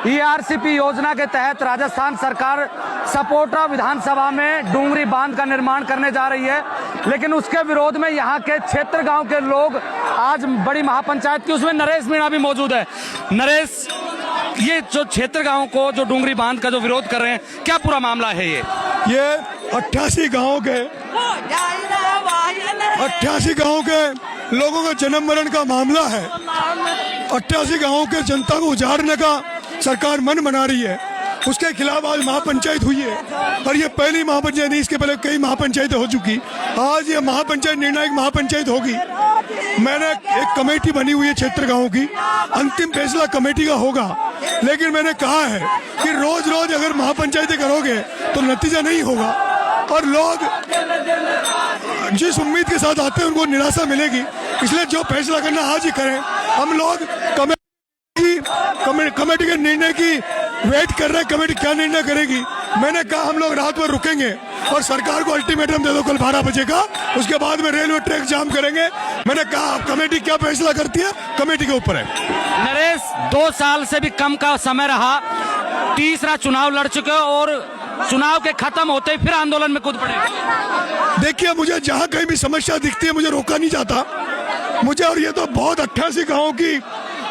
ERCP योजना के तहत राजस्थान सरकार सपोटा विधानसभा में डूंगरी बांध का निर्माण करने जा रही है, लेकिन उसके विरोध में यहाँ के क्षेत्र गांव के लोग आज बड़ी महापंचायत की, उसमें नरेश मीणा भी मौजूद है। नरेश, ये जो क्षेत्र गांव को जो डूंगरी बांध का जो विरोध कर रहे हैं, क्या पूरा मामला है? ये 88 गांव के लोगों का जन्म मरण का मामला है। 88 गांवों के जनता को उजाड़ने का सरकार मन बना रही है। उसके खिलाफ आज महापंचायत हुई है, और ये पहली महापंचायत नहीं, इसके पहले कई महापंचायतें हो चुकी। आज ये महापंचायत निर्णायक महापंचायत होगी। मैंने एक कमेटी बनी हुई है क्षेत्र गांवों की, अंतिम फैसला कमेटी का होगा। लेकिन मैंने कहा है कि रोज रोज अगर महापंचायतें करोगे तो नतीजा नहीं होगा, और लोग जिस उम्मीद के साथ आते हैं उनको निराशा मिलेगी। इसलिए जो फैसला करना आज ही करें। हम लोग कमेटी के निर्णय की वेट कर रहे हैं, कमेटी क्या निर्णय करेगी। मैंने कहा हम लोग रात भर रुकेंगे और सरकार को अल्टीमेटम दे दो कल 12 बजे का, उसके बाद में रेलवे ट्रैक जाम करेंगे। मैंने कहा कमेटी क्या फैसला करती है, कमेटी के ऊपर है। नरेश, 2 साल से भी कम का समय रहा, तीसरा चुनाव लड़ चुके और चुनाव के खत्म होते ही फिर आंदोलन में कूद पड़े। देखिए, मुझे जहाँ कहीं भी समस्या दिखती है मुझे रोका नहीं जाता मुझे, और ये तो बहुत 88 गाँव की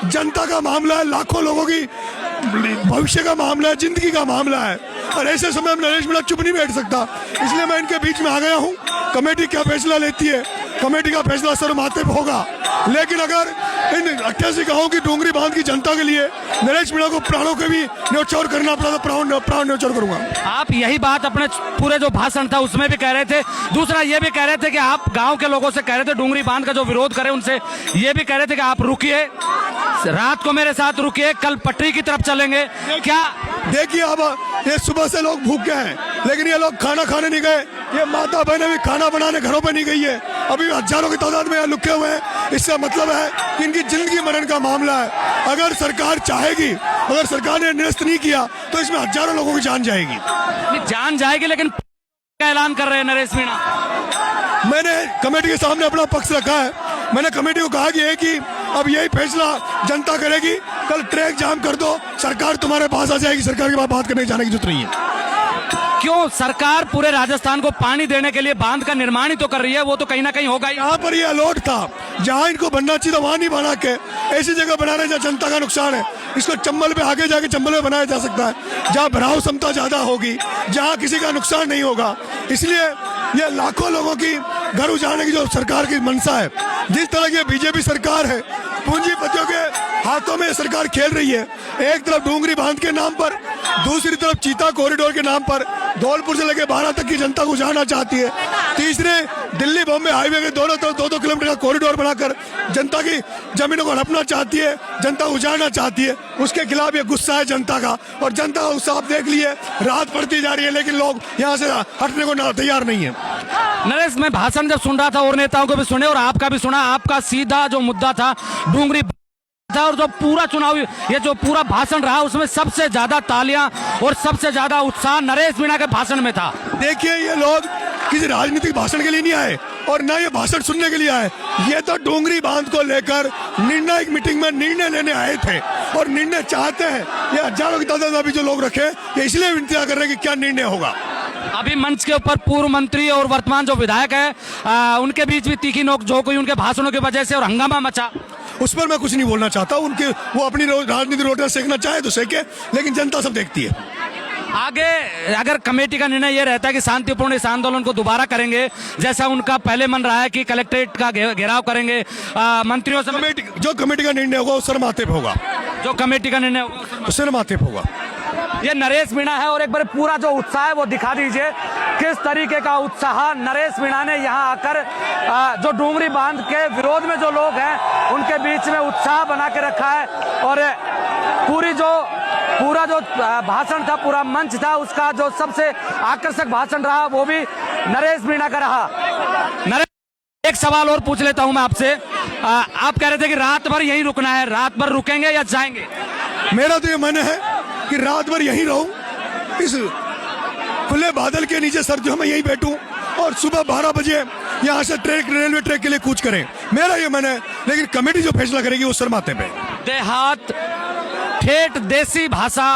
जनता का मामला है, लाखों लोगों की भविष्य का मामला है, जिंदगी का मामला है, और ऐसे समय में नरेश मीणा चुप नहीं बैठ सकता। इसलिए मैं इनके बीच में आ गया हूँ। कमेटी क्या फैसला लेती है, कमेटी का फैसला सर माथे पे होगा। लेकिन अगर इन 88 गाँव की डूंगरी बांध की जनता के लिए नरेश मीणा को प्राणों के भी न्योछावर करना पड़ा तो प्राण न्योछावर करूंगा। आप यही बात अपने पूरे जो भाषण था उसमें भी कह रहे थे। दूसरा ये भी कह रहे थे कि आप गांव के लोगों से कह रहे थे डूंगरी बांध का जो विरोध करें, उनसे ये भी कह रहे थे कि आप रुकिए, रात को मेरे साथ रुकिए, कल पटरी की तरफ चलेंगे। क्या देखिए, अब ये सुबह से लोग भूखे हैं, लेकिन ये लोग खाना खाने नहीं गए। ये माता बहनें भी खाना बनाने घरों पे नहीं गई है, अभी हजारों की तादाद में यहाँ लुके हुए हैं। इससे मतलब है कि इनकी जिंदगी मरण का मामला है। अगर सरकार चाहेगी, अगर सरकार ने निरस्त नहीं किया तो इसमें हजारों लोगों की जान जाएगी। जान जाएगी, लेकिन का ऐलान कर रहे हैं नरेश मीणा। मैंने कमेटी के सामने अपना पक्ष रखा है। मैंने कमेटी को कहा कि अब यही फैसला जनता करेगी, कल ट्रैक जाम कर दो, सरकार तुम्हारे पास आ जाएगी, सरकार के पास बात करने जाने की जरूरत नहीं है। क्यों? सरकार पूरे राजस्थान को पानी देने के लिए बांध का निर्माण ही तो कर रही है, वो तो कहीं ना कहीं होगा। यहाँ पर ये अलॉट था, जहाँ इनको बनना चाहिए था वहाँ नहीं बना के ऐसी जगह बना रहे जहाँ जनता का नुकसान है। इसको चंबल पे आगे जाके चंबल में बनाया जा सकता है, जहाँ भराव क्षमता ज्यादा होगी, जहाँ किसी का नुकसान नहीं होगा। इसलिए ये लाखों लोगों की घर उजाड़ने की जो सरकार की मंशा है, जिस तरह की बीजेपी सरकार है, पूंजीपतियों के हाथों में सरकार खेल रही है। एक तरफ डूंगरी बांध के नाम पर, दूसरी तरफ चीता कॉरिडोर के नाम पर धौलपुर से लेकर 12 तक की जनता को उजाड़ना चाहती है। तीसरे दिल्ली बॉम्बे हाईवे के दोनों तरफ 2-2 किलोमीटर का कॉरिडोर बनाकर जनता की जमीनों को हड़पना चाहती है, जनता उजाड़ना चाहती है। उसके खिलाफ ये गुस्सा है जनता का, और जनता का गुस्सा आप देख लिए, रात पड़ती जा रही है, लेकिन लोग यहाँ से हटने को तैयार नहीं है। नरेश, मैं भाषण जब सुन रहा था और नेताओं को भी सुने और आपका भी सुना, आपका सीधा जो मुद्दा था डूंगरी था, और जो पूरा चुनाव ये जो पूरा भाषण रहा उसमें सबसे ज्यादा तालियां और सबसे ज्यादा उत्साह नरेश मीणा के भाषण में था। देखिए, ये लोग किसी राजनीतिक भाषण के लिए नहीं आए और न ये भाषण सुनने के लिए आए। ये तो डूंगरी बांध को लेकर निर्णायक मीटिंग में निर्णय लेने आए थे, और निर्णय चाहते हैं। ये हजारों की तादाद में अभी जो लोग रखे, ये इसलिए इंतजार कर रहे हैं कि क्या निर्णय होगा। अभी मंच के ऊपर पूर्व मंत्री और वर्तमान जो विधायक है उनके बीच भी तीखी नोकझोंक हुई उनके भाषणों की वजह से, और हंगामा मचा। उस पर मैं कुछ नहीं बोलना चाहता। उनके वो अपनी राजनीतिक रोटियां सेकना चाहे तो सेके, लेकिन जनता सब देखती है। आगे अगर कमेटी का निर्णय ये रहता है कि शांतिपूर्ण इस आंदोलन को दोबारा करेंगे, जैसा उनका पहले मन रहा है कि कलेक्ट्रेट का घेराव करेंगे, मंत्रियों से जो कमेटी का निर्णय होगा वो सर माथे पे होगा। जो कमेटी का निर्णय होगा सर माथे पे होगा। ये नरेश मीणा है, और एक बार पूरा जो उत्साह है वो दिखा दीजिए, किस तरीके का उत्साह नरेश मीणा ने यहाँ आकर जो डूंगरी बांध के विरोध में जो लोग हैं उनके बीच में उत्साह बना के रखा है। और पूरा जो भाषण था, पूरा मंच था, उसका जो सबसे आकर्षक भाषण रहा वो भी नरेश मीणा का रहा। नरेश, एक सवाल और पूछ लेता हूं मैं आपसे। आप कह रहे थे कि रात भर यहीं रुकना है, रात भर रुकेंगे या जाएंगे? मेरा तो ये मन है कि रात भर यहीं रहूं, इस खुले बादल के नीचे सर्दियों में यहीं बैठूं, और सुबह 12 बजे यहाँ से रेलवे ट्रैक के लिए कूच करें। मेरा ये मन है, लेकिन कमेटी जो फैसला करेगी वो सर माथे पे। देहात ठेठ देसी भाषा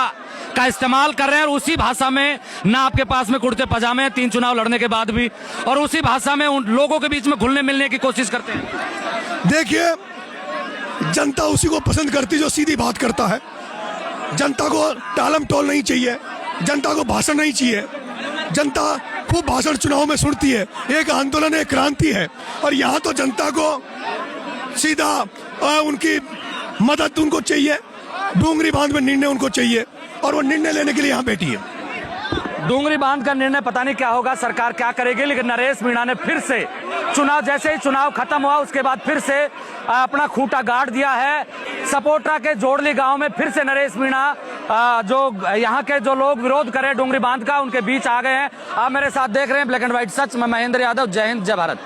का इस्तेमाल कर रहे हैं और उसी भाषा में ना आपके पास में कुर्ते पजामे हैं 3 चुनाव लड़ने के बाद भी, और उसी भाषा में उन लोगों के बीच में घुलने मिलने की कोशिश करते हैं। देखिए, जनता उसी को पसंद करती जो सीधी बात करता है। जनता को टालम टोल नहीं चाहिए, जनता को भाषण नहीं चाहिए। जनता खूब भाषण चुनाव में सुनती है, एक आंदोलन एक क्रांति है। और यहाँ तो जनता को सीधा उनकी मदद उनको चाहिए, डूंगरी बांध में निर्णय उनको चाहिए, और वो निर्णय लेने के लिए यहाँ बैठी है। डूंगरी बांध का निर्णय पता नहीं क्या होगा, सरकार क्या करेगी, लेकिन नरेश मीणा ने फिर से चुनाव, जैसे ही चुनाव खत्म हुआ उसके बाद फिर से अपना खूंटा गाड़ दिया है। सपोटा के जोड़ली गांव में फिर से नरेश मीणा, जो यहाँ के जो लोग विरोध कर रहे हैं डूंगरी बांध का, उनके बीच आ गए हैं। आप मेरे साथ देख रहे हैं ब्लैक एंड व्हाइट सच, मैं महेंद्र यादव, जय हिंद जय भारत।